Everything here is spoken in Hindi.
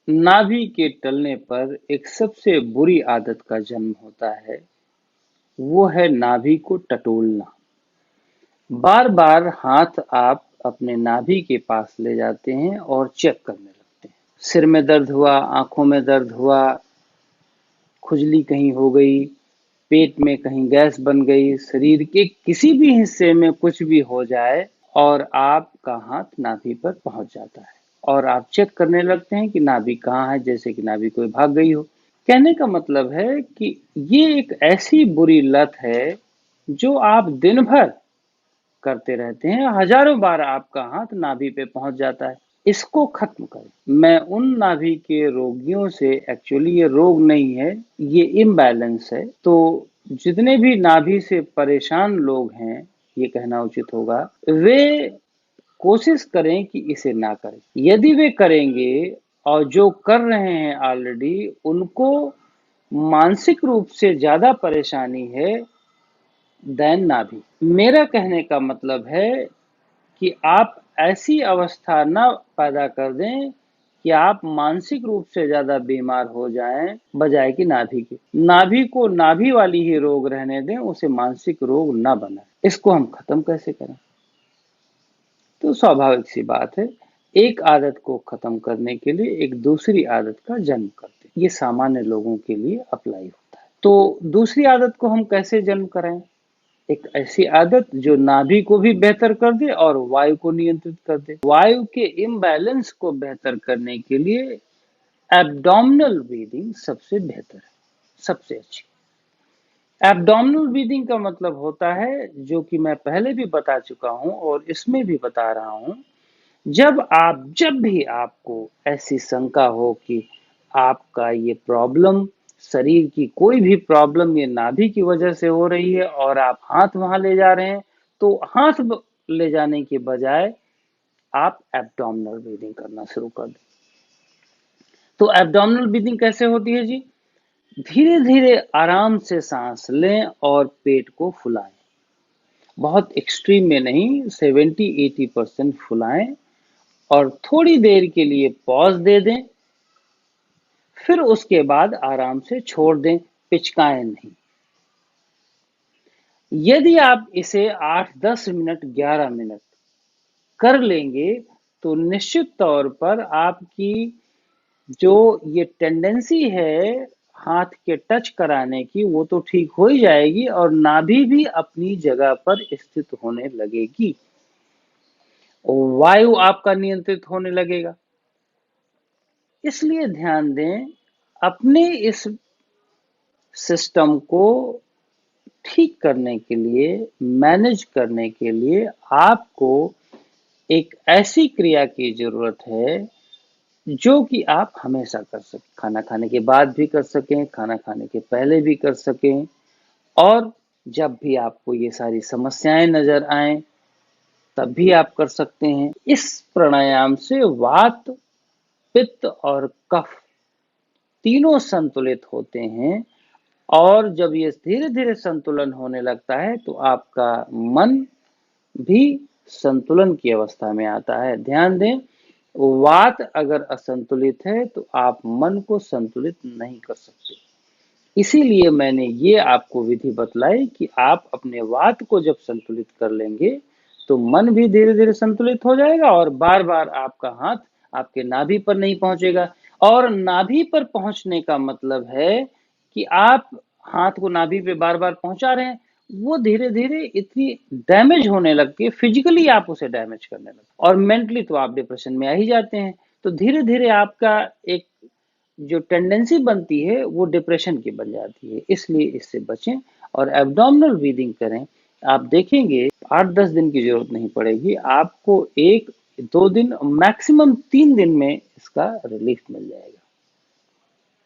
नाभि के टलने पर एक सबसे बुरी आदत का जन्म होता है, वो है नाभि को टटोलना। बार बार हाथ आप अपने नाभि के पास ले जाते हैं और चेक करने लगते हैं। सिर में दर्द हुआ, आंखों में दर्द हुआ, खुजली कहीं हो गई, पेट में कहीं गैस बन गई, शरीर के किसी भी हिस्से में कुछ भी हो जाए और आपका हाथ नाभि पर पहुंच जाता है और आप चेक करने लगते हैं कि नाभि कहाँ है, जैसे कि नाभि कोई भाग गई हो। कहने का मतलब है कि ये एक ऐसी बुरी लत है जो आप दिन भर करते रहते हैं, हजारों बार आपका हाथ नाभि पे पहुंच जाता है। इसको खत्म करें। मैं उन नाभि के रोगियों से, एक्चुअली ये रोग नहीं है, ये इम्बैलेंस है, तो जितने भी नाभि से परेशान लोग हैं, ये कहना उचित होगा, वे कोशिश करें कि इसे ना करें। यदि वे करेंगे और जो कर रहे हैं ऑलरेडी, उनको मानसिक रूप से ज्यादा परेशानी है देन नाभि। मेरा कहने का मतलब है कि आप ऐसी अवस्था ना पैदा कर दें कि आप मानसिक रूप से ज्यादा बीमार हो जाएं बजाय कि नाभि के। नाभि को नाभि वाली ही रोग रहने दें, उसे मानसिक रोग ना बनाएं। इसको हम खत्म कैसे करें? तो स्वाभाविक सी बात है, एक आदत को खत्म करने के लिए एक दूसरी आदत का जन्म करते हैं। ये सामान्य लोगों के लिए अप्लाई होता है। तो दूसरी आदत को हम कैसे जन्म कराएं? एक ऐसी आदत जो नाभि को भी बेहतर कर दे और वायु को नियंत्रित कर दे। वायु के इम्बैलेंस को बेहतर करने के लिए एब्डोमिनल ब्रीदिंग सबसे बेहतर है, सबसे अच्छी। एब्डोमिनल ब्रीदिंग का मतलब होता है, जो कि मैं पहले भी बता चुका हूं और इसमें भी बता रहा हूं, जब भी आपको ऐसी शंका हो कि आपका ये प्रॉब्लम, शरीर की कोई भी प्रॉब्लम ये नाभि की वजह से हो रही है और आप हाथ वहां ले जा रहे हैं, तो हाथ ले जाने के बजाय आप एब्डोमिनल ब्रीदिंग करना शुरू कर दें। तो एब्डोमिनल ब्रीदिंग कैसे होती है जी? धीरे धीरे आराम से सांस लें और पेट को फुलाएं। बहुत एक्सट्रीम में नहीं, 70-80% फुलाएं और थोड़ी देर के लिए पॉज दे दें, फिर उसके बाद आराम से छोड़ दें, पिचकाएं नहीं। यदि आप इसे 8-10 मिनट, 11 मिनट कर लेंगे, तो निश्चित तौर पर आपकी जो ये टेंडेंसी है हाथ के टच कराने की, वो तो ठीक हो ही जाएगी और नाभि भी अपनी जगह पर स्थित होने लगेगी, वायु आपका नियंत्रित होने लगेगा। इसलिए ध्यान दें, अपने इस सिस्टम को ठीक करने के लिए, मैनेज करने के लिए आपको एक ऐसी क्रिया की जरूरत है जो कि आप हमेशा कर सकें। खाना खाने के बाद भी कर सकें, खाना खाने के पहले भी कर सकें, और जब भी आपको ये सारी समस्याएं नजर आएं तब भी आप कर सकते हैं। इस प्राणायाम से वात, पित्त और कफ तीनों संतुलित होते हैं और जब ये धीरे धीरे संतुलन होने लगता है तो आपका मन भी संतुलन की अवस्था में आता है। ध्यान दें, वात अगर असंतुलित है तो आप मन को संतुलित नहीं कर सकते। इसीलिए मैंने ये आपको विधि बतलाई कि आप अपने वात को जब संतुलित कर लेंगे तो मन भी धीरे धीरे संतुलित हो जाएगा और बार बार आपका हाथ आपके नाभि पर नहीं पहुंचेगा। और नाभि पर पहुंचने का मतलब है कि आप हाथ को नाभि पे बार बार पहुंचा रहे हैं, वो धीरे धीरे इतनी डैमेज होने लगती है, फिजिकली आप उसे डैमेज करने लगते हैं और मेंटली तो आप डिप्रेशन में आ ही जाते हैं। तो धीरे धीरे आपका एक जो टेंडेंसी बनती है वो डिप्रेशन की बन जाती है। इसलिए इससे बचें और एब्डोमिनल ब्रीदिंग करें। आप देखेंगे 8-10 दिन की जरूरत नहीं पड़ेगी, आपको 1-2 दिन, मैक्सिमम 3 दिन में इसका रिलीफ मिल जाएगा।